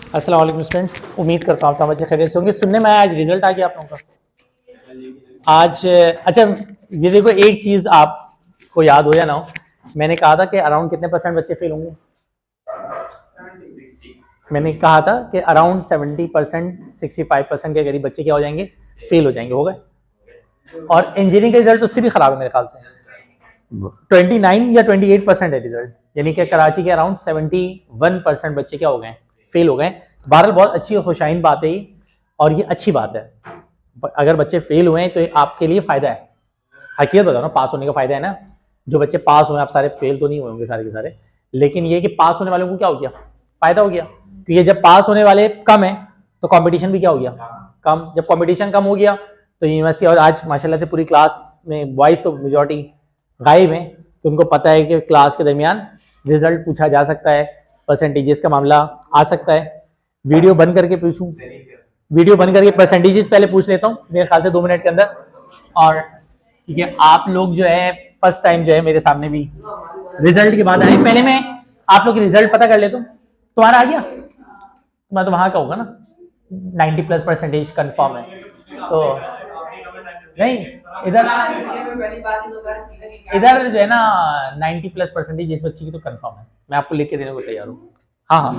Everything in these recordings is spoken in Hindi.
अस्सलाम वालेकुम स्टूडेंट्स, उम्मीद करता हूँ आप बच्चे खैरियत से होंगे। सुनने में आया आज रिजल्ट आ गया आप लोगों का आज। अच्छा, ये देखो, एक चीज़ आपको याद हो या ना हो, मैंने कहा था कि अराउंड कितने परसेंट बच्चे फेल होंगे। मैंने कहा था कि अराउंड 70%, 65% के करीब बच्चे क्या हो जाएंगे, फेल हो जाएंगे, हो गए। और इंजीनियरिंग का रिजल्ट उससे भी खराब है मेरे ख्याल से, 29 या 28% है रिजल्ट, यानी कि कराची के अराउंड 71% बच्चे क्या हो गए, फेल हो गए। बहरहाल बहुत अच्छी खुशाइन बात है ये, और ये अच्छी बात है। अगर बच्चे फेल हुए हैं तो ये आपके लिए फायदा है। हकीकत बता रहा हूँ, पास होने का फायदा है ना। जो बच्चे पास हुए, आप सारे फेल तो नहीं हुए होंगे सारे के सारे, लेकिन ये कि पास होने वालों को क्या हो गया, फायदा हो गया। क्योंकि जब पास होने वाले कम है तो कंपटीशन भी क्या हो गया, कम। जब कंपटीशन कम हो गया तो यूनिवर्सिटी, और आज माशाल्लाह से पूरी क्लास में बॉयज तो मेजॉरिटी गायब हैं, तो उनको पता है कि क्लास के दरमियान रिजल्ट पूछा जा सकता है, परसेंटेजेस का मामला आ सकता है। वीडियो बंद करके पूछूं, वीडियो बंद करके परसेंटेजेस पहले पूछ लेता हूँ मेरे ख्याल से 2 मिनट के अंदर। और ठीक है, आप लोग जो है फर्स्ट टाइम जो है मेरे सामने भी रिजल्ट के बाद आए, पहले मैं आप लोग के रिजल्ट पता कर लेता हूँ। तुम्हारा आ गया, मैं तो वहां का होगा ना, 90+ % कंफर्म है। तो नहीं, इधर इधर जो है ना 90+% इस बच्ची की तो कंफर्म है, मैं आपको लिख के देने को तैयार हूँ। हाँ हाँ,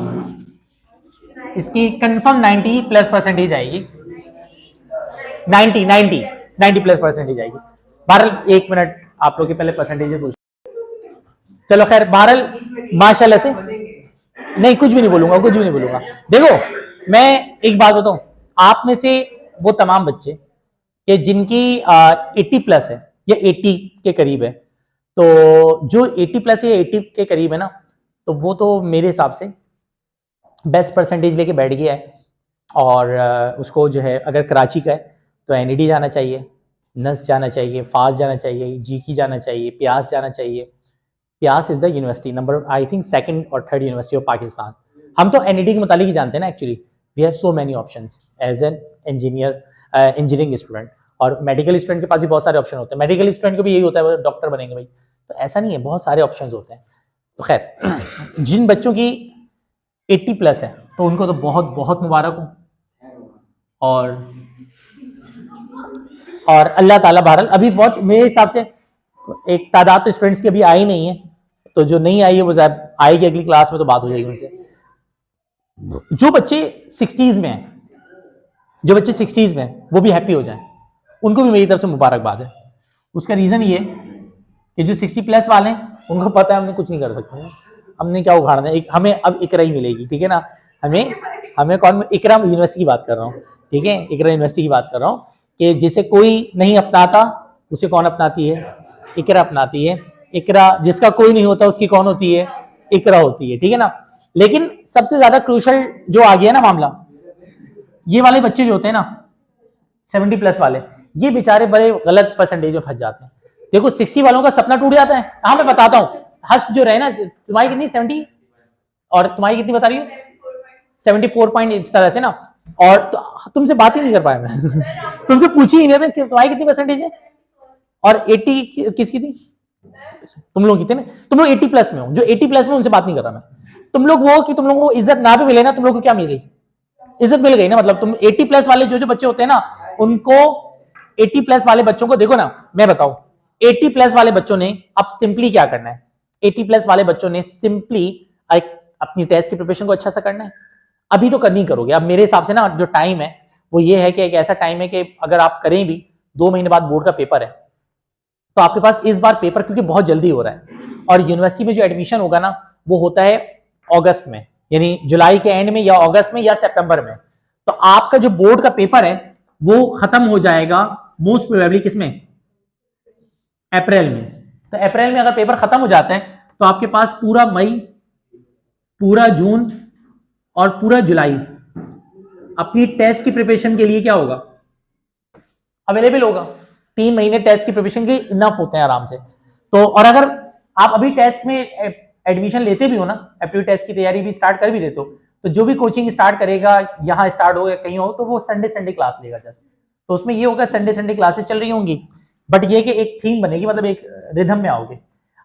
इसकी कंफर्म 90+% आएगी, 90+% आएगी। बहरहाल 1 मिनट आप लोग के पहले परसेंटेज पूछ, चलो खैर, बहरहाल माशाल्लाह से नहीं, कुछ भी नहीं बोलूंगा, कुछ भी नहीं बोलूंगा। देखो, मैं एक बात बताऊं, आप में से वो तमाम बच्चे कि जिनकी 80+ है या 80 के करीब है, तो जो 80+ या 80 के करीब है ना, तो वो तो मेरे हिसाब से बेस्ट परसेंटेज लेके बैठ गया है। और उसको जो है, अगर कराची का है तो एनईडी जाना चाहिए, नस जाना चाहिए, फास जाना चाहिए, जीकी जाना चाहिए, प्यास जाना चाहिए। प्यास is the university number, I think, 2nd और 3rd यूनिवर्सिटी ऑफ पाकिस्तान। हम तो एनईडी के मुतालिक ही जानते हैं ना, actually we have so many options as an engineer, engineering student. और मेडिकल स्टूडेंट के पास भी बहुत सारे ऑप्शन होते हैं, मेडिकल स्टूडेंट को भी यही होता है वो डॉक्टर बनेंगे भाई, तो ऐसा नहीं है, बहुत सारे ऑप्शंस होते हैं। तो खैर, जिन बच्चों की 80+ है तो उनको तो बहुत बहुत मुबारक हो। और अल्लाह ताला, बहरहाल अभी बहुत मेरे हिसाब से एक तादाद तो स्टूडेंट्स की अभी आई नहीं है, तो जो नहीं आई है वो आएगी अगली क्लास में, तो बात हो जाएगी उनसे। जो बच्चे 60s में हैं, जो बच्चे 60s में हैं वो भी हैप्पी हो जाएं, उनको भी मेरी तरफ से मुबारकबाद है। उसका रीज़न ये कि जो 60+ वाले हैं उनको पता है हमने कुछ नहीं कर सकते, हमने क्या उखाड़ना है, हमें अब इकरा ही मिलेगी, ठीक है ना। हमें हमें कौन, इकरा यूनिवर्सिटी की बात कर रहा हूँ, ठीक है, इकरा यूनिवर्सिटी की बात कर रहा हूँ, कि जिसे कोई नहीं अपनाता उसे कौन अपनाती है, इकरा अपनाती है। इकरा, जिसका कोई नहीं होता उसकी कौन होती है, इकरा होती है, ठीक है ना। लेकिन सबसे ज्यादा क्रूशल जो आ गया ना मामला, ये वाले बच्चे जो होते हैं ना 70+ वाले, ये बेचारे बड़े गलत परसेंटेज में फंस जाते हैं। देखो, 60 वालों का सपना टूट जाता है। हाँ, मैं बताता हूँ, हंस जो रहे ना, तुम्हारी कितनी 70 और तुम्हारी कितनी बता रही हो, 74 पॉइंट, इस तरह से ना। और तो, तुमसे बात ही नहीं कर पाया मैं तुमसे पूछी ही नहीं था तुम्हारी कितनी परसेंटेज है, और 80 किसकी थी, तुम लोग कितने, तुम लोग 80+ में हो, जो 80+ में उनसे बात नहीं कर रहा मैं। तुम लोग वो कि तुम लोगों को इज्जत ना भी मिले ना, तुम लोग को क्या मिल गई, इज्जत मिल गई ना। मतलब तुम 80+ वाले जो जो बच्चे होते हैं ना, उनको 80+ वाले बच्चों को देखो ना, मैं बताऊं, 80+ वाले बच्चों ने अब सिंपली क्या करना है, 80+ वाले बच्चों ने सिंपली अपनी टेस्ट की प्रिपरेशन को अच्छा सा करना है। अभी तो करनी करोगे, अब मेरे हिसाब से ना जो टाइम है वो ये है कि एक ऐसा टाइम है कि अगर आप करें भी, 2 महीने बाद बोर्ड का पेपर है, तो आपके पास इस बार पेपर, क्योंकि बहुत जल्दी हो रहा है, और यूनिवर्सिटी में जो एडमिशन होगा ना वो होता है अगस्त में, यानी जुलाई के एंड में या अगस्त में या सितंबर में। तो आपका जो बोर्ड का पेपर है वो खत्म हो जाएगा मोस्ट प्रोबेबली किसमें, अप्रैल में। तो अप्रैल में अगर पेपर खत्म हो जाता है तो आपके पास पूरा मई, पूरा जून और पूरा जुलाई अपनी टेस्ट की प्रिपरेशन के लिए क्या होगा, अवेलेबल होगा। 3 महीने टेस्ट की प्रिपरेशन के इनफ होते हैं आराम से। तो और अगर आप अभी टेस्ट में एडमिशन लेते भी हो ना, एप्टीट्यूड टेस्ट की तैयारी भी स्टार्ट कर भी देते हो, तो जो भी कोचिंग स्टार्ट करेगा, यहाँ स्टार्ट होगा कहीं हो, तो वो संडे संडे क्लास लेगा जस्ट, तो उसमें ये होगा संडे संडे क्लासेस चल रही होंगी, बट ये कि एक थीम बनेगी, मतलब एक रिदम में आओगे।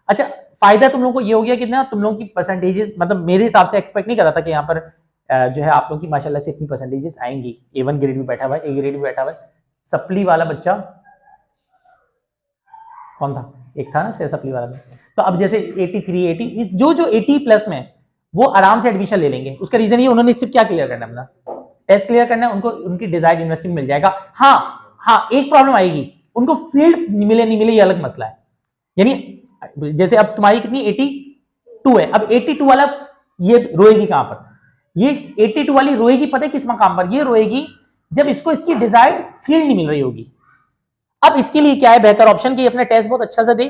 अच्छा, फायदा तुम लोगों को ये हो गया कि ना, तुम लोगों की परसेंटेजेस, मतलब मेरे हिसाब से एक्सपेक्ट नहीं कर रहा था कि यहाँ पर जो है आप लोग की माशाल्लाह से इतनी परसेंटेजेस आएंगी। A1 ग्रेड भी बैठा हुआ है, A ग्रेड भी बैठा हुआ है। सप्ली वाला बच्चा कौन था, एक था ना सप्ली वाला में। तो अब जैसे 83 80 जो 80 प्लस में वो आराम से एडमिशन ले लेंगे। उसका रीजन ये उन्होंने सिर्फ क्या क्लियर करना है, अपना टेस्ट क्लियर करना है, उनको उनकी डिजायर्ड यूनिवर्सिटी मिल जाएगा। हाँ एक प्रॉब्लम आएगी, उनको फील्ड मिले नहीं मिले ये अलग मसला है। यानी जैसे अब तुम्हारी कितनी 82 है, अब 82 वाला ये रोएगी कहां पर, ये 82 वाली रोएगी पता है किस मकाम पर, ये रोएगी जब इसको इसकी डिजायर्ड फील्ड नहीं मिल रही होगी। अब इसके लिए क्या है बेहतर ऑप्शन कि अपना टेस्ट बहुत अच्छा से दे,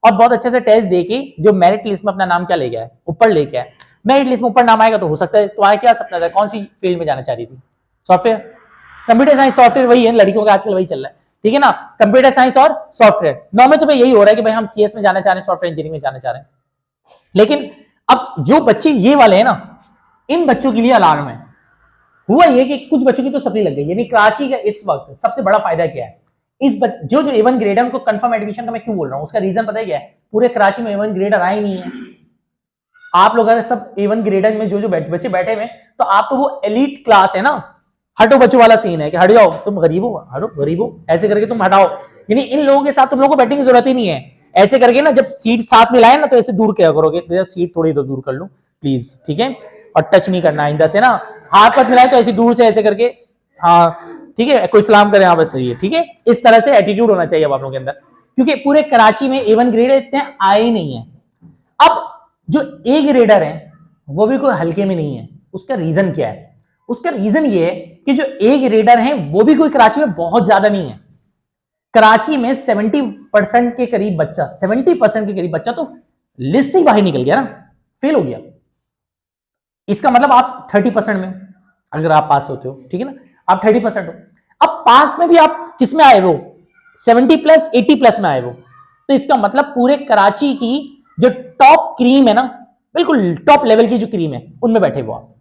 और बहुत अच्छे से टेस्ट दे के जो मेरिट लिस्ट में अपना नाम क्या ले गया है, ऊपर ले गया है। मेरिट लिस्ट में ऊपर नाम आएगा तो हो सकता है तुम्हारा क्या सपना था, कौन सी फील्ड में जाना चाह रही थी, सॉफ्टवेयर, कंप्यूटर साइंस सॉफ्टवेयर, वही है लड़कियों का आजकल वही चल रहा है, ठीक है ना, कंप्यूटर साइंस और सॉफ्टवेयर। नॉर्मल तो भाई यही हो रहा है कि भाई हम CS में जाना चाह रहे हैं, सॉफ्टवेयर इंजीनियरिंग में जाना चाह रहे हैं। लेकिन अब जो बच्चे ये वाले हैं ना, इन बच्चों के लिए अलार्म है। हुआ ये कि कुछ बच्चों की तो सप्ली लग गई, यानी कराची का इस वक्त सबसे बड़ा फायदा क्या है, इस जो A1 ग्रेड है उनको कंफर्म एडमिशन का मैं क्यों बोल रहा हूं, उसका रीजन पता है क्या है, पूरे कराची में A1 ग्रेडर आए नहीं है। आप लोग अगर सब A1 ग्रेडर में जो बच्चे बैठे हुए तो आप तो वो एलीट क्लास है ना, हटो बच्चों वाला सीन है कि हट जाओ तुम गरीब हो, हटो गरीब हो, ऐसे करके तुम हटाओ। यानी इन लोगों के साथ तुम लोगों को बैठने की जरूरत ही नहीं है। ऐसे करके ना जब सीट साथ में लाए ना तो ऐसे दूर क्या करोगे, तो सीट थोड़ी इधर दूर कर लो प्लीज, ठीक है, और टच नहीं करना इधर से ना, हाथ पत मिलाए तो ऐसे दूर से ऐसे करके, हाँ ठीक है, कोई सलाम करे, हाँ बस सही है, ठीक है। इस तरह से एटीट्यूड होना चाहिए अब आप लोगों के अंदर, क्योंकि पूरे कराची में A1 ग्रेड इतने आए ही नहीं है। अब जो A ग्रेडर है वो भी कोई हल्के में नहीं है। उसका रीजन क्या है, उसका रीजन ये है कि जो A ग्रेडर हैं वो भी कोई कराची में बहुत ज्यादा नहीं है। कराची में 70% के करीब बच्चा, 70% के करीब बच्चा तो लिस्ट से ही बाहर निकल गया ना, फेल हो गया। इसका मतलब आप 30% में अगर आप पास होते हो, ठीक है ना, आप 30% हो। अब पास में भी आप किस में आए हो, 70 प्लस 80 प्लस में आए हो, तो इसका मतलब पूरे कराची की जो टॉप क्रीम है ना, बिल्कुल टॉप लेवल की जो क्रीम है उनमें बैठे हो आप।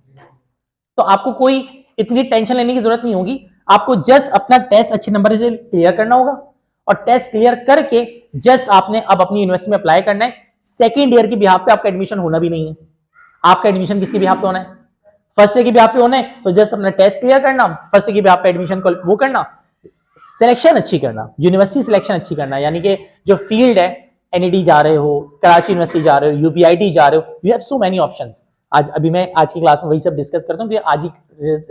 तो आपको कोई इतनी टेंशन लेने की जरूरत नहीं होगी, आपको जस्ट अपना टेस्ट अच्छे नंबर से क्लियर करना होगा, और टेस्ट क्लियर करके जस्ट आपने अब अपनी यूनिवर्सिटी में अप्लाई करना है। सेकेंड ईयर की बिहाफ पे आपका एडमिशन होना भी नहीं है। आपका एडमिशन किसके बिहाफ पे होना है, फर्स्ट ईयर की बिहाफ पे होना है। तो जस्ट अपना टेस्ट क्लियर करना, फर्स्ट ईयर की बिहाफ पे एडमिशन को वो करना, सिलेक्शन अच्छी करना, यूनिवर्सिटी सिलेक्शन अच्छी करना, यानी कि जो फील्ड है, NED जा रहे हो, कराची यूनिवर्सिटी जा रहे हो, UPIT जा रहे हो, you have so many options. आज अभी मैं आज की क्लास में वही सब डिस्कस करता हूँ कि आज ही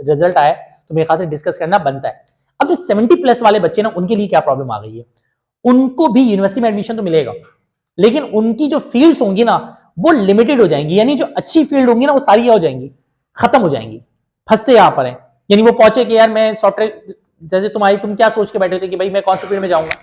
रिजल्ट आया तो मेरे ख्याल से डिस्कस करना बनता है। अब जो 70 प्लस वाले बच्चे ना, उनके लिए क्या प्रॉब्लम आ गई है, उनको भी यूनिवर्सिटी में एडमिशन तो मिलेगा, लेकिन उनकी जो फील्ड्स होंगी ना वो लिमिटेड हो जाएंगी, यानी जो अच्छी फील्ड होंगी ना वो सारी हो जाएंगी, खत्म हो जाएंगी। फंसते यहां पर है, यानी वो पहुंचे कि यार मैं सॉफ्टवेयर, जैसे तुम क्या सोच के बैठे थे कि भाई मैं कौन सी फील्ड में जाऊंगा,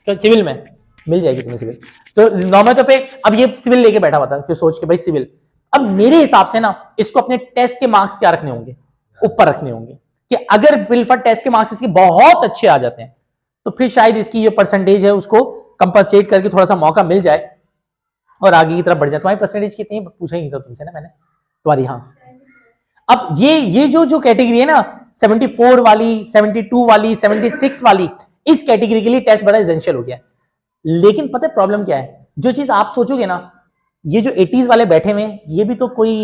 तो सिविल में मिल जाएगी तुम्हें सिविल, तो नॉर्मल तो पे अब ये सिविल लेके बैठा हुआ था कि सोच के भाई सिविल। अब मेरे हिसाब से ना इसको अपने टेस्ट के मार्क्स क्या रखने होंगे, ऊपर रखने होंगे, कि अगर बिलफर टेस्ट के मार्क्स इसके बहुत अच्छे आ जाते हैं तो फिर शायद इसकी जो परसेंटेज है उसको कंपनसेट करके थोड़ा सा मौका मिल जाए और आगे की तरफ बढ़ जाए। तुम्हारी परसेंटेज कितनी है पूछा ही नहीं था तुमसे ना मैंने, तुम्हारी, हाँ। अब ये जो कैटेगरी है ना, 74 वाली, 72 वाली, 76 वाली, इस कैटेगरी के लिए टेस्ट बड़ा एसेंशियल हो गया। लेकिन पता है प्रॉब्लम क्या है, जो चीज आप सोचोगे ना, ये जो 80s वाले बैठे हुए हैं ये भी तो कोई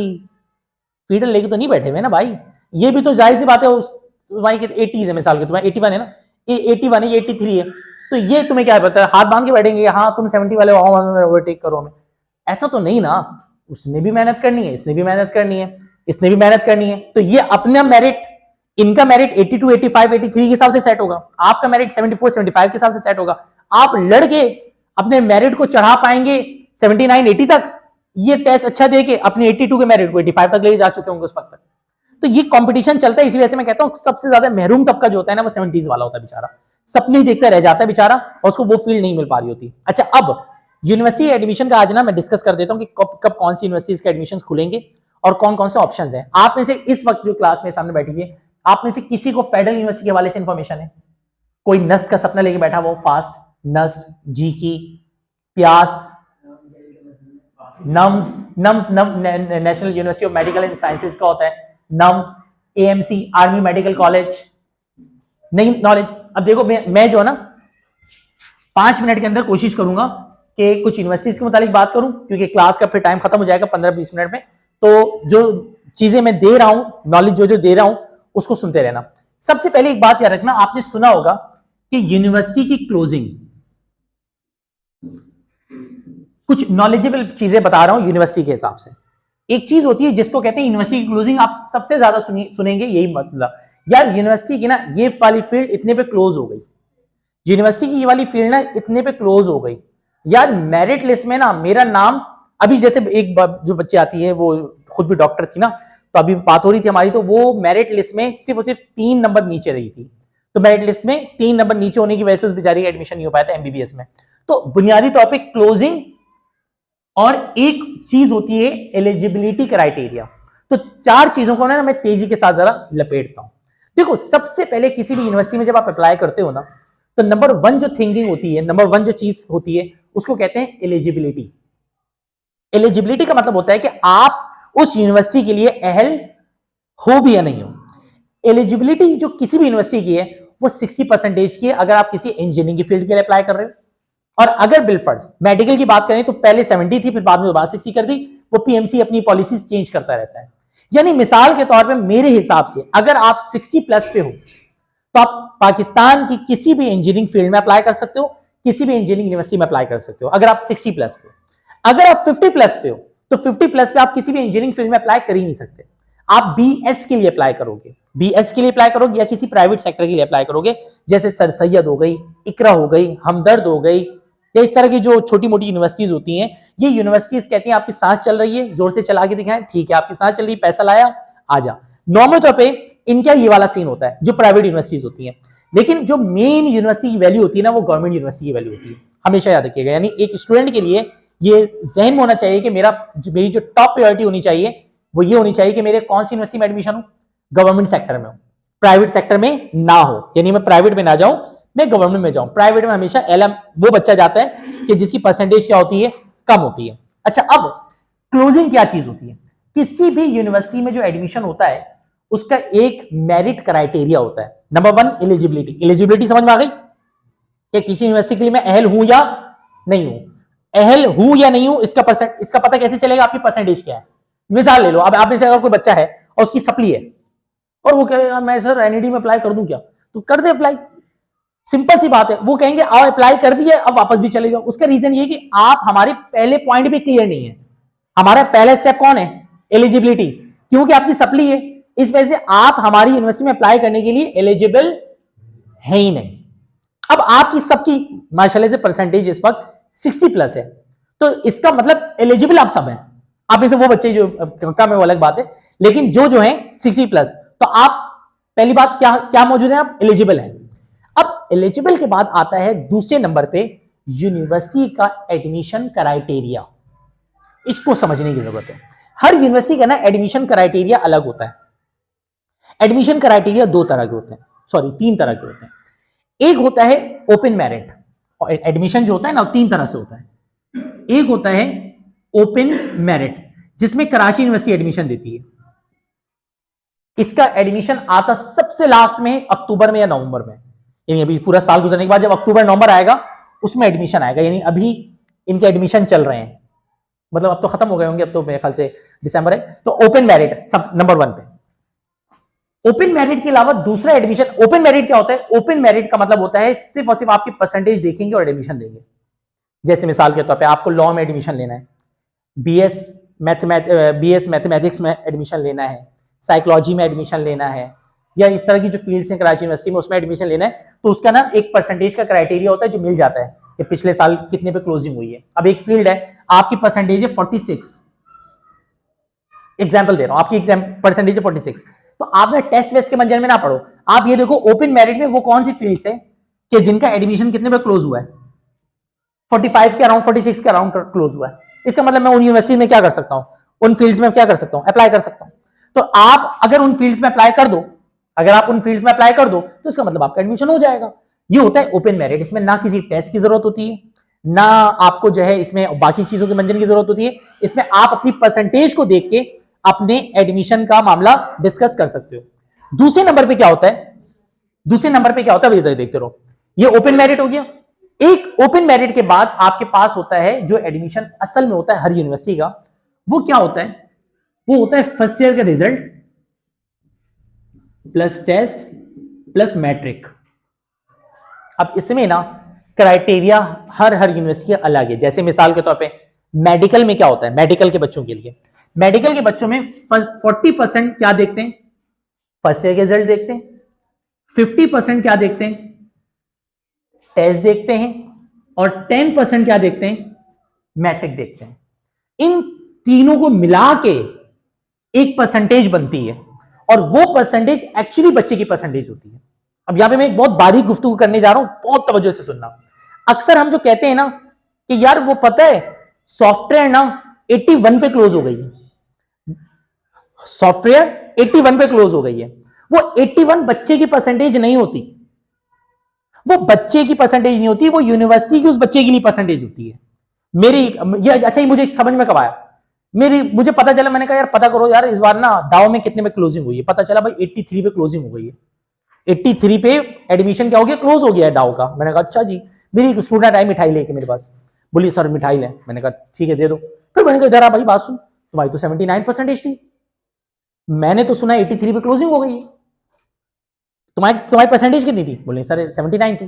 फीडर लेके तो नहीं बैठे हुए ना भाई, ये भी तो जाहिर सी बात है, तुम्हारी 80s है मिसाल के, तुम्हारी 81 है ना, ये 81 है, ये 83 है, तो ये तुम्हें क्या पता है, हाथ बांध के बैठेंगे, हाँ तुम 70 वाले हो, ओवरटेक करो हमें, ऐसा तो नहीं ना। उसने भी मेहनत करनी है, इसने भी मेहनत करनी है, इसने भी मेहनत करनी है, तो ये अपना मेरिट, इनका मेरिट 82, 85, 83 के हिसाब से सेट होगा, आपका मेरिट 74, 75 के हिसाब से सेट होगा। आप लड़के अपने मेरिट को चढ़ा पाएंगे 79, 80 तक, ये टेस्ट अच्छा देके अपने 82 के मेरिट को 85 तक ले जा चुके होंगे उस वक्त तक। तो ये कंपटीशन चलता है, इसी वजह से मैं कहता हूं सबसे ज्यादा महरूम तबका जो होता है ना वो 70s वाला होता है बेचारा, सपने देखता रह जाता है बेचारा और उसको वो फील्ड नहीं मिल पा रही होती। अच्छा, अब यूनिवर्सिटी एडमिशन का आज ना मैं डिस्कस कर देता हूं कि कब कौन सी यूनिवर्सिटीज के एडमिशन खुलेंगे और कौन कौन से ऑप्शंस हैं। आप में से इस वक्त जो क्लास में सामने बैठी हुई है, आप में से किसी को फेडरल यूनिवर्सिटी के हवाले से इंफॉर्मेशन है? कोई नस्ट का सपना लेके बैठा वो, फास्ट, नस्ट, जीकी, प्यास, nums, national university of medical and sciences का होता है, nums, AMC, army medical college, नहीं नॉलेज। अब देखो मैं जो है ना 5 मिनट के अंदर कोशिश करूंगा कि कुछ यूनिवर्सिटीज के मुताबिक बात करूं, क्योंकि क्लास का फिर टाइम खत्म हो जाएगा 15-20 मिनट में, तो जो चीजें मैं दे रहा हूं, नॉलेज जो जो दे रहा हूं, उसको सुनते रहना। सबसे पहले एक बात याद रखना, आपने सुना होगा कि यूनिवर्सिटी की क्लोजिंग, कुछ नॉलेजेबल चीजें बता रहा हूं यूनिवर्सिटी के हिसाब से। एक चीज होती है जिसको कहते हैं यूनिवर्सिटी की क्लोजिंग, आप सबसे ज्यादा सुनेंगे यही मतलब, यार यूनिवर्सिटी की ना ये वाली फील्ड इतने पे क्लोज हो गई, यूनिवर्सिटी की ये वाली फील्ड ना इतने पे क्लोज हो गई, यार मेरिट लिस्ट में ना मेरा नाम, अभी जैसे एक जो बच्ची आती है वो खुद भी डॉक्टर थी ना, तो अभी बात हो रही थी हमारी, तो वो मेरिट लिस्ट में सिर्फ और सिर्फ 3 नंबर नीचे रही थी, तो मेरिट लिस्ट में 3 नंबर नीचे होने की वजह से उस बेचारी का एडमिशन नहीं हो पाया था एमबीबीएस में। तो बुनियादी तौर पे क्लोजिंग, और एक चीज होती है एलिजिबिलिटी क्राइटेरिया। तो 4 चीजों को ना मैं तेजी के साथ जरा लपेटता हूं। देखो, सबसे पहले किसी भी यूनिवर्सिटी में जब आप अप्लाई करते हो ना, तो नंबर 1 जो थिंकिंग होती है, नंबर 1 जो चीज होती है, उसको कहते हैं एलिजिबिलिटी। एलिजिबिलिटी का मतलब होता है कि आप उस यूनिवर्सिटी के लिए अहल हो भी या नहीं हो। एलिजिबिलिटी जो किसी भी यूनिवर्सिटी की है वो 60% की है, अगर आप किसी इंजीनियरिंग की फील्ड के लिए अप्लाई कर रहे हो। और अगर बिलफर्ज मेडिकल की बात करें तो पहले 70 थी, फिर बाद में दोबारा 60 कर दी। वो पीएमसी अपनी पॉलिसीज चेंज करता रहता है। यानी मिसाल के तौर पे मेरे हिसाब से अगर आप 60 प्लस पे हो तो आप पाकिस्तान की किसी भी इंजीनियरिंग फील्ड में अप्लाई कर सकते हो, किसी भी इंजीनियरिंग यूनिवर्सिटी में अप्लाई कर सकते हो, अगर आप 60 प्लस पे हो। अगर आप 50 प्लस पे हो तो 50 प्लस पे आप किसी भी इंजीनियरिंग फील्ड में अप्लाई कर ही नहीं सकते। आप बीएस के लिए अप्लाई करोगे, बीएस के लिए अप्लाई करोगे या किसी प्राइवेट सेक्टर के लिए अप्लाई करोगे, जैसे सर सैयद हो गई, इकरा हो गई, हमदर्द हो गई, या इस तरह की जो छोटी मोटी यूनिवर्सिटीज होती हैं। ये यूनिवर्सिटीज कहती हैं आपकी सांस चल रही है, जोर से चला के दिखाएं, ठीक है आपकी सांस चल रही है, पैसा लाया, आजा। नॉर्मल तौर पे इनका ये वाला सीन होता है जो प्राइवेट यूनिवर्सिटीज होती हैं। लेकिन जो मेन यूनिवर्सिटी की वैल्यू होती है ना, वो गवर्नमेंट यूनिवर्सिटी की वैल्यू होती है, हमेशा याद रखिएगा। यानी एक स्टूडेंट के लिए ये जहन में होना चाहिए कि मेरी जो टॉप प्रायोरिटी होनी चाहिए वो ये होनी चाहिए कि मेरे कौन सी यूनिवर्सिटी में एडमिशन हो, गवर्नमेंट सेक्टर में हो, प्राइवेट सेक्टर में ना हो। यानी मैं प्राइवेट में ना जाऊं, मैं गवर्नमेंट में जाऊं। प्राइवेट में हमेशा एलएम वो बच्चा जाता है कि जिसकी परसेंटेज क्या होती है, कम होती है। अच्छा, अब क्लोजिंग क्या चीज होती है? किसी भी यूनिवर्सिटी में जो एडमिशन होता है उसका एक मेरिट क्राइटेरिया होता है। Number 1 eligibility. एलिजिबिलिटी समझ में आ गई कि किसी यूनिवर्सिटी के लिए मैं अहल हूं या नहीं हूं। अहल हूं या नहीं हूं इसका पता कैसे चलेगा? आपकी परसेंटेज क्या है। मिसाल ले लो, अब आप में से अगर कोई बच्चा है और उसकी सप्ली है और वो कहे मैं सर एनईडी में अप्लाई कर दूं क्या, तो कर दे अप्लाई, सिंपल सी बात है। वो कहेंगे आओ अप्लाई कर दिए, अब वापस भी चले जाओ। उसका रीजन ये कि आप हमारे पहले पॉइंट पे क्लियर नहीं है। हमारा पहला स्टेप कौन है? एलिजिबिलिटी, क्योंकि आपकी सप्ली है, इस वजह से आप हमारी यूनिवर्सिटी में अप्लाई करने के लिए एलिजिबल है ही नहीं। अब आपकी सबकी माशाल्लाह से परसेंटेज इस वक्त 60 प्लस है, तो इसका मतलब एलिजिबल आप सब हैं। आप में से वो बच्चे जो कम है वो अलग बात है, लेकिन जो है 60 प्लस, तो आप पहली बात क्या क्या मौजूद है? आप एलिजिबल हैं। अब एलिजिबल के बाद आता है दूसरे नंबर पे यूनिवर्सिटी का एडमिशन क्राइटेरिया। इसको समझने की जरूरत है। हर यूनिवर्सिटी का ना एडमिशन क्राइटेरिया अलग होता है। एडमिशन क्राइटेरिया 2 तरह के होते हैं, सॉरी 3 तरह के होते हैं। एक होता है ओपन मेरिट, और एडमिशन जो होता है ना 3 तरह से होता है। एक होता है ओपन मेरिट जिसमें कराची यूनिवर्सिटी एडमिशन देती है। इसका एडमिशन आता सबसे लास्ट में अक्टूबर में या नवंबर में, यानी अभी पूरा साल गुजरने के बाद जब अक्टूबर नवंबर आएगा उसमें एडमिशन आएगा। यानी अभी इनके एडमिशन चल रहे हैं, मतलब अब तो खत्म हो गए होंगे, अब तो मेरे ख्याल से दिसंबर है। तो ओपन मेरिट सब नंबर 1 पे। ओपन मेरिट के अलावा दूसरा एडमिशन, ओपन मेरिट क्या होता है? ओपन मेरिट का मतलब होता है सिर्फ और सिर्फ आपकी परसेंटेज देखेंगे और एडमिशन देंगे। जैसे मिसाल के तौर पे आपको लॉ में एडमिशन लेना है, बीएस मैथमेटिक्स में एडमिशन लेना है, साइकोलॉजी में एडमिशन लेना है, या इस तरह की जो फील्ड्स हैं कराची यूनिवर्सिटी में उसमें एडमिशन लेना है, तो उसका ना एक परसेंटेज का क्राइटेरिया होता है जो मिल जाता है कि पिछले साल कितने पे क्लोजिंग हुई है। अब एक फील्ड है, आपकी परसेंटेज है 46, एग्जाम्पल दे रहा हूं, आपकी परसेंटेज है 46, तो आपने टेस्ट वेस्ट के मंजर में ना पढ़ो, आप ये देखो ओपन मेरिट में वो कौन सी फील्ड्स है कि जिनका एडमिशन कितने पे क्लोज हुआ है, 45 के अराउंड, 46 के अराउंड क्लोज हुआ है। इसका मतलब मैं उन यूनिवर्सिटी में क्या कर सकता हूं, उन फील्ड्स में क्या कर सकता हूं, अप्लाई कर सकता हूं। तो आप अगर उन फील्ड्स में अप्लाई कर दो, अगर आप उन फील्ड्स में अप्लाई कर दो तो इसका मतलब आपका एडमिशन हो जाएगा। ये होता है ओपन मेरिट। इसमें ना किसी टेस्ट की जरूरत होती है, ना आपको जो है इसमें बाकी चीजों के मंजन की जरूरत होती है। इसमें आप अपनी परसेंटेज को देख के अपने एडमिशन का मामला डिस्कस कर सकते हो। दूसरे नंबर पे क्या होता है, दूसरे नंबर पे क्या होता है देखते रहो। ये ओपन मेरिट हो गया। एक ओपन मेरिट के बाद आपके पास होता है जो एडमिशन असल में होता है हर यूनिवर्सिटी का, वो क्या होता है? वो होता है फर्स्ट ईयर का result plus test plus matric. अब इसमें ना क्राइटेरिया हर यूनिवर्सिटी का अलग है। जैसे मिसाल के तौर पे मेडिकल में क्या होता है, मेडिकल के बच्चों के लिए, मेडिकल के बच्चों में 40% क्या देखते हैं, फर्स्ट ईयर के रिजल्ट देखते हैं, 50% क्या देखते हैं, टेस्ट देखते हैं, और 10% क्या देखते हैं, मैट्रिक देखते हैं। इन तीनों को मिला के एक परसेंटेज बनती है, और वो परसेंटेज एक्चुअली बच्चे की परसेंटेज होती है। अब यहां पे मैं एक बहुत बारीक गुफ्तगू करने जा रहा हूं, बहुत तवज्जो से सुनना। अक्सर हम जो कहते हैं ना कि यार वो पता है सॉफ्टवेयर ना 81 पे क्लोज हो गई है, सॉफ्टवेयर 81 पे क्लोज हो गई है, वो 81 बच्चे की परसेंटेज नहीं होती, वो बच्चे की परसेंटेज नहीं होती, वो यूनिवर्सिटी की उस बच्चे के लिए परसेंटेज होती है। मेरी ये अच्छा, मुझे समझ में कब आया, मुझे पता चला, मैंने कहा यार पता करो यार इस बार ना डाउ में कितने में क्लोजिंग हुई है, पता चला भाई 83 पे क्लोजिंग हो गई है, 83 पे एडमिशन क्या हो गया, क्लोज हो गया है डाउ का। मैंने कहा अच्छा जी। मेरी एक स्टूडेंट आई मिठाई लेके मेरे पास, बोली सर मिठाई ले, मैंने कहा ठीक है दे दो। फिर मैंने कहा इधर आ भाई बात सुन, तुम्हारी तो 79% थी, मैंने तो सुना 83 पे क्लोजिंग हो गई है, तुम्हारी परसेंटेज कितनी थी, बोले सर 79 थी।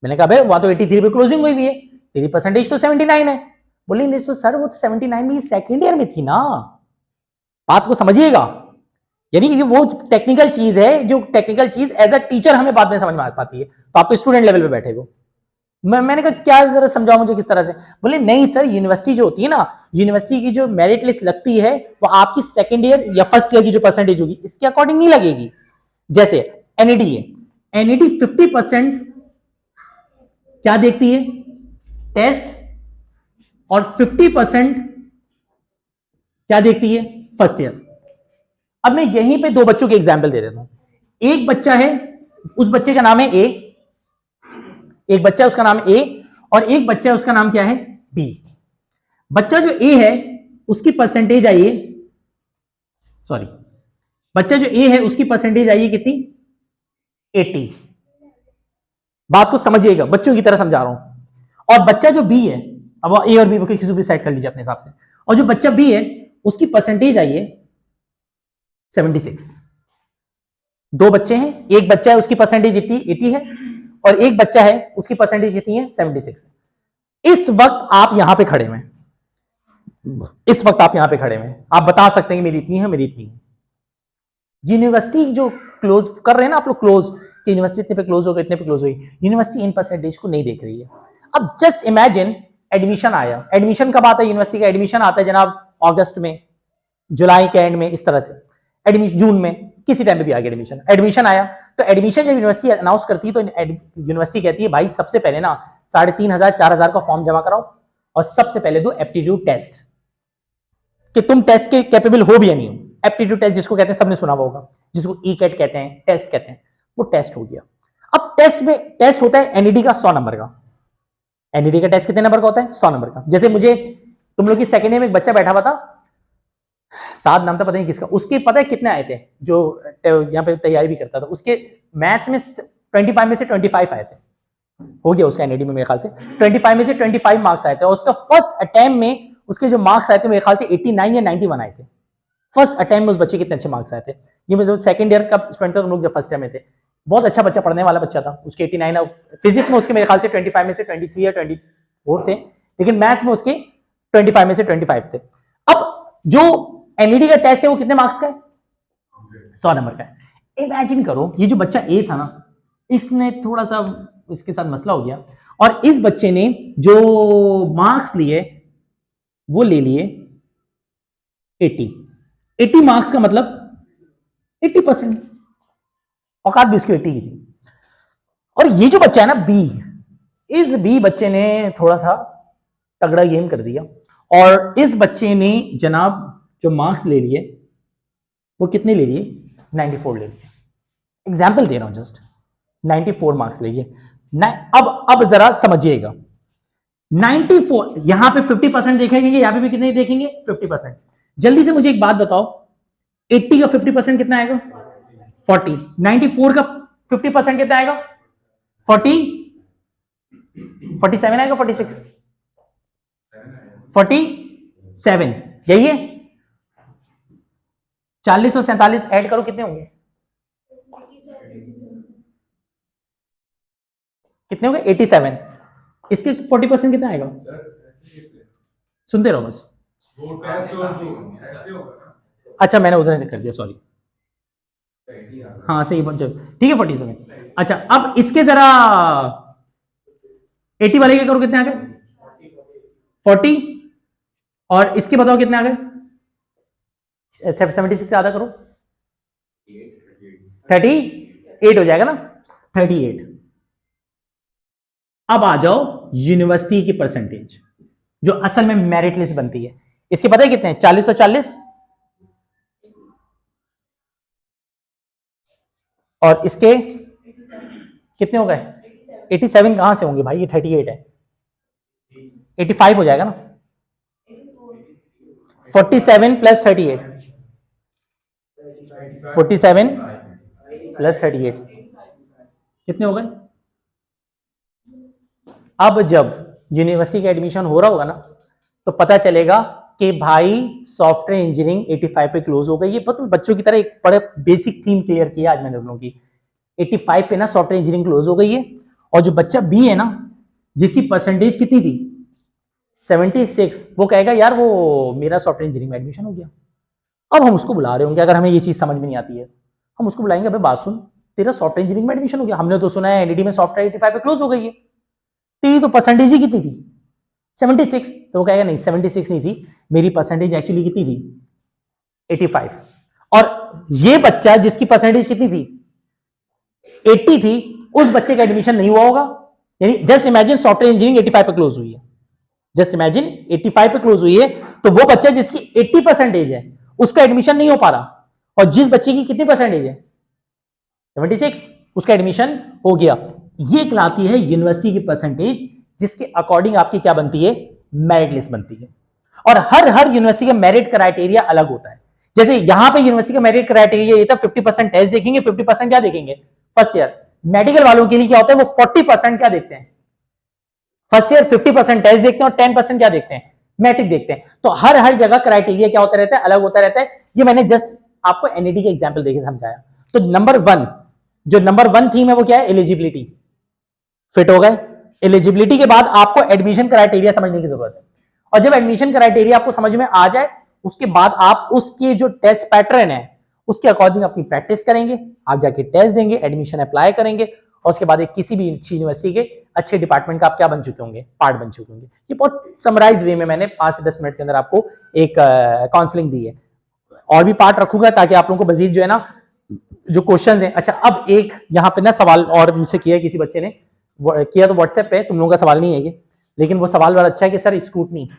मैंने कहा भाई वहां तो 83 पे क्लोजिंग हुई है, तेरी परसेंटेज तो 79 है। बोले नहीं तो सर वो तो 79 में सेकेंड ईयर में थी ना, बात को समझिएगा। यानी ये वो टेक्निकल चीज है, जो टेक्निकल चीज एज अ टीचर हमें बाद में समझ में आ पाती है, तो आप तो स्टूडेंट लेवल पे बैठे हो। मैंने कहा क्या जरा समझाओ मुझे किस तरह से। बोले नहीं सर, यूनिवर्सिटी जो होती है ना, यूनिवर्सिटी की जो मेरिट लिस्ट लगती है वो आपकी सेकंड ईयर या फर्स्ट ईयर की जो परसेंटेज होगी इसके अकॉर्डिंग नहीं लगेगी। जैसे एनईडी है, एनईडी 50% क्या देखती है, टेस्ट, और 50% क्या देखती है, फर्स्ट ईयर। अब मैं यहीं पे दो बच्चों के एग्जाम्पल दे देता हूं। एक बच्चा है, उस बच्चे का नाम है ए, एक बच्चा है उसका नाम ए, और एक बच्चा है उसका नाम क्या है, बी। बच्चा जो ए है उसकी परसेंटेज आई है, सॉरी, बच्चा जो ए है उसकी परसेंटेज आई है कितनी, 80। बात को समझिएगा, बच्चों की तरह समझा रहा हूं। और बच्चा जो बी है, अब ए और बी को किसी भी सेट कर लीजिए अपने हिसाब से, और जो बच्चा बी है उसकी परसेंटेज आई है 76। दो बच्चे हैं, एक बच्चा है उसकी परसेंटेज 80 है, और एक बच्चा है उसकी परसेंटेज कितनी है, 76। इस वक्त आप यहां पे खड़े हैं, इस वक्त आप यहां पे खड़े हैं, आप बता सकते हैं कि मेरी इतनी है, मेरी इतनी है। यूनिवर्सिटी जो क्लोज कर रहे हैं ना आप लोग, क्लोज कि यूनिवर्सिटी इतने पे क्लोज हो गई, इतने पे क्लोज हुई, यूनिवर्सिटी इन परसेंटेज को नहीं देख रही है। अब जस्ट इमेजिन एडमिशन आया, एडमिशन कब आता है, यूनिवर्सिटी का एडमिशन आता है जनाब अगस्त में, जुलाई के एंड में, इस तरह से एडमिशन, जून में, किसी टाइम पे भी आ गया एडमिशन, एडमिशन आया तो एडमिशन जब यूनिवर्सिटी अनाउंस करती है तो यूनिवर्सिटी कहती है भाई सबसे पहले ना 3,500 4,000 का फॉर्म जमा कराओ, और सबसे पहले दो एप्टीट्यूड टेस्ट, कि तुम टेस्ट के कैपेबल हो भी या नहीं हो। एप्टीट्यूड टेस्ट जिसको कहते हैं सबने सुना होगा, जिसको ई कैट कहते हैं, टेस्ट कहते हैं, वो टेस्ट हो गया। अब टेस्ट में, टेस्ट होता है एनईडी का 100 नंबर का, एनईडी का टेस्ट कितने नंबर का होता है, 100 नंबर का। जैसे मुझे, तुम लोग की सेकेंड ईयर में एक बच्चा बैठा हुआ था, साद नाम था पता नहीं किसका, उसके पता है कितने आए थे, जो यहाँ पे तैयारी भी करता था, उसके मैथ्स में 25 में से 25 आए थे, हो गया उसका एनईडी में मेरे ख्याल से 25 में से 25 मार्क्स आए थे, और उसका फर्स्ट अटेम्प्ट में उसके जो मार्क्स आए थे मेरे ख्याल से 89 या 91 आए थे। फर्स्ट अटेम्प्ट में उस बच्चे कितने अच्छे मार्क्स आए थे। ये मतलब सेकंड ईयर का स्टूडेंट था, तुम लोग जब फर्स्ट ईयर में थे, बहुत अच्छा बच्चा, पढ़ने वाला बच्चा था, उसके 89, फिजिक्स में उसके मेरे ख्याल से 25 में से 23 या 24 थे, लेकिन मैथ्स में उसके 25 में से 25 थे। अब जो एनईडी का टेस्ट है वो कितने मार्क्स का है, 100 नंबर का है। इमेजिन करो ये जो बच्चा ए था ना, इसने थोड़ा सा इसके साथ मसला हो गया, और इस बच्चे ने जो मार्क्स लिए वो ले लिए 80 मार्क्स का मतलब 80%, औकात भी उसकी 80 की थी। और ये जो बच्चा है ना बी, इस बी बच्चे ने थोड़ा सा तगड़ा गेम कर दिया, और इस बच्चे ने जनाब जो मार्क्स ले लिए वो कितने ले लिए, 94 ले लिए। एग्जाम्पल दे रहा हूं जस्ट, 94 मार्क्स ले लिए। अब जरा समझिएगा, 94 यहां पे 50% देखेंगे, यहां पे भी कितने देखेंगे, 50%। जल्दी से मुझे एक बात बताओ, 80 का 50% कितना आएगा, 40। 94 का 50% कितना आएगा, 40, 47 आएगा, 46, 47, यही है। 40 और 47 ऐड करो, कितने होंगे? कितने होंगे? 87। इसके 40% कितना आएगा? सुनते रहो बस। अच्छा मैंने उधर कर दिया, सॉरी। हाँ सही बन चल, ठीक है 47। अच्छा अब इसके जरा 80 वाले के करो, कितने आ गए? 40। और इसके बताओ कितने आ गए? 76 से आधा करो, 38 हो जाएगा ना, 38। अब आ जाओ यूनिवर्सिटी की परसेंटेज, जो असल में मेरिट लिस्ट बनती है। इसके पता है कितने हैं? 40 और 40, और इसके कितने हो गए? 87 कहां से होंगे भाई, ये 38 है। 85 हो जाएगा ना, 47 प्लस 38, 47 प्लस 38 कितने हो गए? अब जब यूनिवर्सिटी का एडमिशन हो रहा होगा ना, तो पता चलेगा कि भाई सॉफ्टवेयर इंजीनियरिंग 85 पे क्लोज हो गई। ये बच्चों की तरह एक बड़े बेसिक थीम क्लियर किया आज मैंने लोगों की। 85 पे ना सॉफ्टवेयर इंजीनियरिंग क्लोज हो गई है। और जो बच्चा बी है ना, जिसकी परसेंटेज कितनी थी? 76, वो कहेगा यार वो मेरा सॉफ्टवेयर इंजीनियरिंग में एडमिशन हो गया। अब हम उसको बुला रहे होंगे, अगर हमें ये चीज समझ में नहीं आती है, हम उसको बुलाएंगे, अबे बात सुन, तेरा सॉफ्टवेयर इंजीनियरिंग में एडमिशन हो गया, हमने तो सुना है एनडीटी में सॉफ्टवेयर 85 पे क्लोज हो गई है, तेरी तो परसेंटेज ही कितनी थी? 76। तो वो कहेगा नहीं 76 नहीं थी, मेरी परसेंटेज एक्चुअली कितनी थी? 85। और ये बच्चा जिसकी परसेंटेज कितनी थी? 80 थी, उस बच्चे का एडमिशन नहीं हुआ होगा। यानी जस्ट इमेजिन सॉफ्टवेयर इंजीनियरिंग 85 पे क्लोज हुई है, जस्ट इमेजिन 85 पे क्लोज हुई है, तो वो बच्चा जिसकी 80 परसेंटेज है उसका एडमिशन नहीं हो पा रहा, और जिस बच्चे की कितनी परसेंटेज है? 76, उसका एडमिशन हो गया। ये कहलाती है यूनिवर्सिटी की परसेंटेज, जिसके अकॉर्डिंग आपकी क्या बनती है? मेरिट लिस्ट बनती है। और हर हर यूनिवर्सिटी का मेरिट क्राइटेरिया अलग होता है। जैसे यहां पे यूनिवर्सिटी का मेरिट क्राइटेरिया ये था 50% टेस्ट देखेंगे, 50% क्या देखेंगे? First year. मेडिकल वालों के लिए क्या होता है? वो 40% क्या देखते हैं? फर्स्ट ईयर 50% टेस्ट देखते हैं, और 10% क्या देखते हैं? मैट्रिक देखते हैं। तो हर हर जगह क्राइटेरिया क्या होता रहता है? अलग होता रहता है। ये मैंने जस्ट आपको एनईटी के एग्जाम्पल देके समझाया। तो नंबर 1, जो नंबर 1 थीम है वो क्या है? एलिजिबिलिटी। फिट हो गए? एलिजिबिलिटी के बाद आपको एडमिशन क्राइटेरिया समझने की जरूरत है। और जब एडमिशन क्राइटेरिया आपको समझ में आ जाए, उसके बाद आप उसके जो टेस्ट पैटर्न है उसके अकॉर्डिंग अपनी प्रैक्टिस करेंगे, आप जाके टेस्ट देंगे, एडमिशन अप्लाई करेंगे, और उसके बाद एक किसी भी यूनिवर्सिटी के अच्छे डिपार्टमेंट का आप क्या बन चुके होंगे? पार्ट बन चुके होंगे। ये बहुत समराइज वे में मैंने 5 से 10 मिनट के अंदर आपको एक काउंसलिंग दी है। और भी पार्ट रखूंगा ताकि आप लोगों को मजीद जो है ना, जो क्वेश्चंस हैं। अच्छा अब एक यहाँ पे ना सवाल और मुझसे किया है किसी बच्चे ने, किया तो व्हाट्सएप पे, तुम लोगों का सवाल नहीं है ये, लेकिन वो सवाल बड़ा अच्छा है कि सर स्कूटनी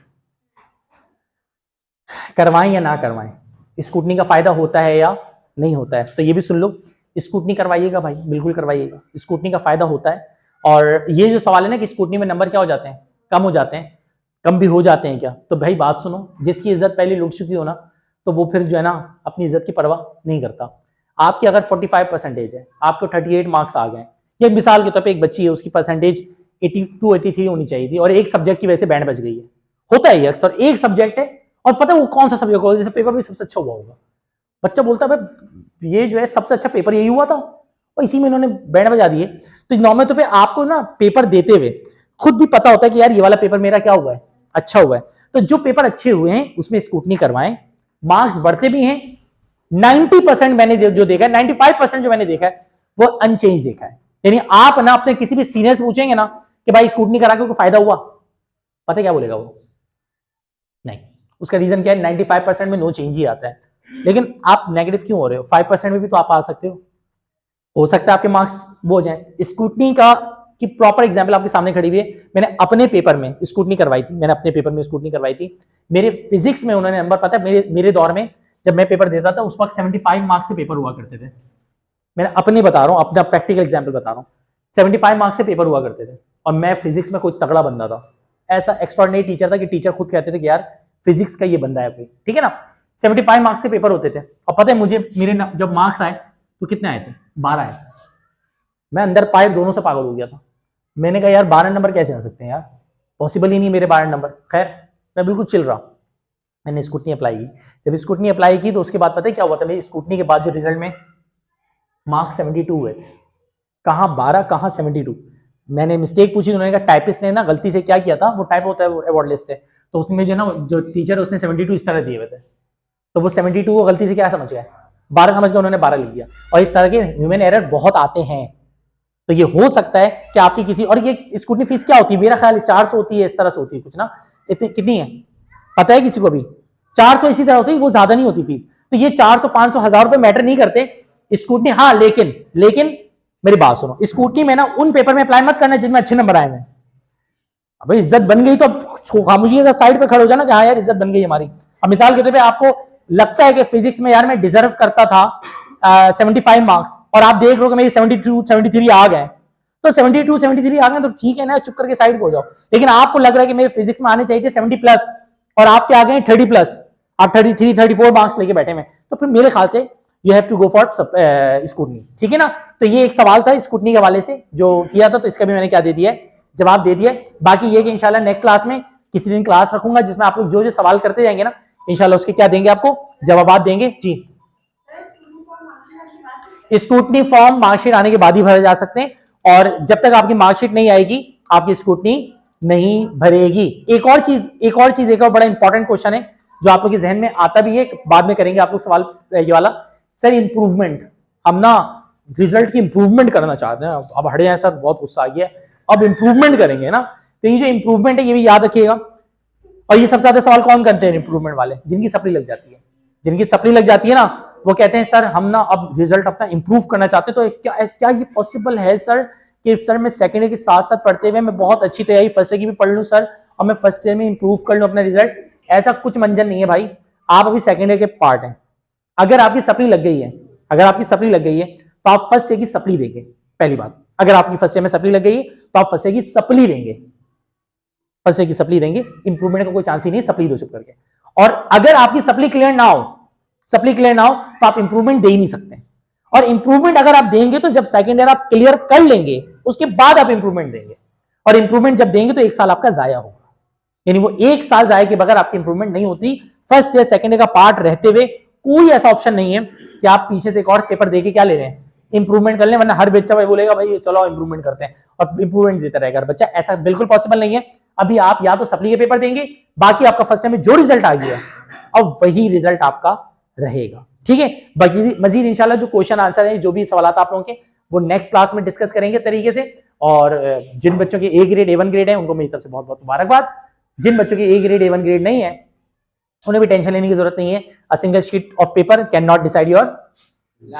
करवाएं या ना करवाएं, स्कूटनी का फायदा होता है या नहीं होता है? तो ये भी सुन लो, स्कूटनी करवाइएगा भाई, बिल्कुल करवाइएगा, स्कूटनी का फायदा होता है। और ये जो सवाल है ना कि स्कूटनी में नंबर क्या हो जाते हैं? कम हो जाते हैं, कम भी हो जाते हैं क्या? तो भाई बात सुनो, जिसकी इज्जत पहले लुट चुकी हो ना, तो वो फिर जो है ना अपनी इज्जत की परवाह नहीं करता। आपकी अगर 45 परसेंटेज है, आपको 38 मार्क्स आ गए, ये मिसाल के तौर पर एक बच्ची है, उसकी परसेंटेज 82 83 होनी चाहिए थी, और एक सब्जेक्ट की वजह से बैंड बच गई है। होता है अक्सर, एक सब्जेक्ट है, और पता है वो कौन सा सब्जेक्ट होगा, जैसे पेपर भी सबसे अच्छा हुआ होगा, बच्चा बोलता है भाई ये जो है सबसे अच्छा पेपर यही हुआ था, और इसी में इन्होंने बैंड बजा दिए। तो नॉर्मल तौर पे आपको ना पेपर देते हुए खुद भी पता होता है कि यार ये वाला पेपर मेरा क्या हुआ है? अच्छा हुआ है। तो जो पेपर अच्छे हुए हैं उसमें स्कूटनी करवाएं, मार्क्स बढ़ते भी हैं। 90% मैंने जो देखा है, 95% जो मैंने देखा है वो अनचेंज देखा है। यानी आप ना अपने किसी भी सीनियर से पूछेंगे ना कि भाई स्कूटनी करा के कोई फायदा हुआ, पता क्या बोलेगा वो? नहीं। उसका रीजन क्या है? 95% में नो चेंज ही आता है। लेकिन आप नेगेटिव क्यों हो रहे हो? 5% में भी तो आप आ सकते हो सकता है आपके मार्क्स वो हो जाए। स्कूटनी का की प्रॉपर एग्जांपल आपके सामने खड़ी हुई है। मैंने अपने पेपर में स्कूटनी करवाई थी, मैंने अपने पेपर में स्कूटनी करवाई थी। मेरे फिजिक्स में उन्होंने नंबर, पता है मेरे दौर में जब मैं पेपर देता था उस वक्त 75 मार्क्स से पेपर हुआ करते थे। मैं अपने बता रहा हूँ, अपना प्रैक्टिकल एग्जाम्पल बता रहा हूँ। 75 मार्क्स से पेपर हुआ करते थे, और मैं फिजिक्स में कोई तगड़ा बंदा था। ऐसा एक्स्ट्राऑर्डिनरी टीचर था कि टीचर खुद कहते थे कि यार फिजिक्स का ये बंदा है कोई, ठीक है ना। 75 मार्क्स से पेपर होते थे, और पता है मुझे मेरे जब मार्क्स आए तो कितने आए थे? 12 आए। मैं अंदर पाए दोनों से पागल हो गया था। मैंने कहा यार 12 नंबर कैसे आ सकते हैं यार, पॉसिबल ही नहीं मेरे 12 नंबर। खैर मैं बिल्कुल चिल रहा, मैंने स्कूटनी अप्लाई की। जब स्कूटनी अप्लाई की तो उसके बाद पता है क्या हुआ था, मेरी स्कूटनी के बाद जो रिजल्ट में मार्क्स 72 हुए थे, कहाँ 12 कहाँ 72। मैंने मिस्टेक पूछी, उन्होंने कहा टाइपिस्ट ने ना गलती से क्या किया था, वो टाइप होता है अवार्ड लिस्ट से, तो उसमें जो ना जो टीचर उसने 72 इस तरह दिए हुए थे, तो वो 72 को गलती से क्या समझ गया, 12 समझ के उन्होंने 12 लिख दिया। और इस तरह के ह्यूमन एरर बहुत आते हैं। तो ये हो सकता है कि आपकी किसी, और ये स्कूटनी फीस क्या होती है, मेरा ख्याल 400 होती है, इस तरह से होती है कुछ ना, इतनी कितनी है पता है किसी को भी? 400 इसी तरह होती है, वो ज्यादा नहीं होती फीस। तो ये 400 500 1000 रुपए मैटर नहीं करते स्कूटनी। हाँ लेकिन मेरी बात सुनो, स्कूटनी में ना उन पेपर में अप्लाई मत करना जिनमें अच्छे नंबर आए हैं। अब इज्जत बन गई तो अब खामोशी के साथ साइड पे खड़े हो जाना कि हाँ यार इज्जत बन गई हमारी। अब मिसाल के तौर पे आपको लगता है कि फिजिक्स में यार मैं डिजर्व करता था 75 मार्क्स, और आप देख रहे हो कि मेरी 72 73 आ गए, तो 72 73 आ गए तो ठीक है ना, चुप करके साइड हो जाओ। लेकिन आपको लग रहा है कि मेरे फिजिक्स में आने चाहिए थे 70 प्लस और आपके आ गए 30 प्लस, आप 33 34 मार्क्स लेके बैठे में, तो फिर मेरे ख्याल से you have to go for scrutiny. ठीक है ना? तो ये एक सवाल था स्कूटनी के हवाले से जो किया था, तो इसका भी मैंने क्या दे दिया है, जवाब दे दिया। बाकी ये कि इंशाल्लाह नेक्स्ट क्लास में किसी दिन क्लास रखूंगा जिसमें आप लोग जो जो सवाल करते जाएंगे ना, इंशाल्लाह उसके क्या देंगे, आपको जवाब देंगे। जी, स्कूटनी फॉर्म मार्कशीट आने के बाद ही भरे जा सकते हैं, और जब तक आपकी मार्कशीट नहीं आएगी आपकी स्कूटनी नहीं भरेगी। एक और चीज एक और बड़ा इंपॉर्टेंट क्वेश्चन है जो आप लोग के जहन में आता भी है, बाद में करेंगे आप लोग सवाल ये वाला। सर इंप्रूवमेंट, हम ना रिजल्ट की इंप्रूवमेंट करना चाहते हैं, अब हटे हैं सर, बहुत गुस्सा आ गया, अब इंप्रूवमेंट करेंगे ना। तो ये जो इंप्रूवमेंट है ये भी याद रखिएगा। और ये सबसे ज्यादा सवाल कौन करते हैं इंप्रूवमेंट वाले, जिनकी सप्ली लग जाती है। जिनकी सप्ली लग जाती है ना, वो कहते हैं सर हम ना अब रिजल्ट अपना इंप्रूव करना चाहते हैं, तो क्या ये पॉसिबल है सर कि सर मैं सेकेंड ईयर के साथ साथ पढ़ते हुए मैं बहुत अच्छी तैयारी फर्स्ट ईयर की भी पढ़ लूं सर, और मैं फर्स्ट ईयर में इंप्रूव कर लूं अपना रिजल्ट? ऐसा कुछ मंजर नहीं है भाई, आप अभी सेकेंड ईयर के पार्ट हैं। अगर आपकी सप्ली लग गई है, तो आप फर्स्ट ईयर की सप्ली देंगे। पहली बात, अगर आपकी फर्स्ट ईयर में सप्ली लग गई है तो आप फर्स्ट ईयर की सप्ली देंगे, फर्स्ट ईयर की सप्ली देंगे। इंप्रूवमेंट का कोई चांस ही नहीं, सप्ली दो चुप करके। और अगर आपकी सप्ली क्लियर ना हो तो आप इंप्रूवमेंट दे ही नहीं सकते। और इंप्रूवमेंट अगर आप देंगे तो जब सेकंड ईयर आप क्लियर कर लेंगे उसके बाद आप इंप्रूवमेंट देंगे, और इंप्रूवमेंट जब देंगे तो एक साल आपका जाया होगा। यानी वो एक साल जाए के बगैर आपकी इंप्रूवमेंट नहीं होती। फर्स्ट ईयर सेकंड ईयर का पार्ट रहते हुए कोई ऐसा ऑप्शन नहीं है कि आप पीछे से एक और पेपर देके क्या ले रहे हैं, इंप्रूवमेंट कर लें, वरना हर बच्चा भाई बोलेगा भाई चलो इंप्रूवमेंट करते हैं, और इंप्रूवमेंट देता रहेगा बच्चा। ऐसा बिल्कुल पॉसिबल नहीं है। अभी आप या तो सप्ली के पेपर देंगे, बाकी आपका फर्स्ट ईयर में जो रिजल्ट आ गया अब वही रिजल्ट आपका रहेगा। ठीक है? बाकी मजीद इंशाल्लाह जो क्वेश्चन आंसर है, जो भी सवाल आप लोगों के, वो नेक्स्ट क्लास में डिस्कस करेंगे तरीके से। और जिन बच्चों के ए ग्रेड A1 ग्रेड है उनको मेरी तरफ से बहुत बहुत मुबारकबाद। जिन बच्चों के ए ग्रेड A1 ग्रेड नहीं है उन्हें भी टेंशन लेने की जरूरत नहीं है। A single sheet of paper can not decide your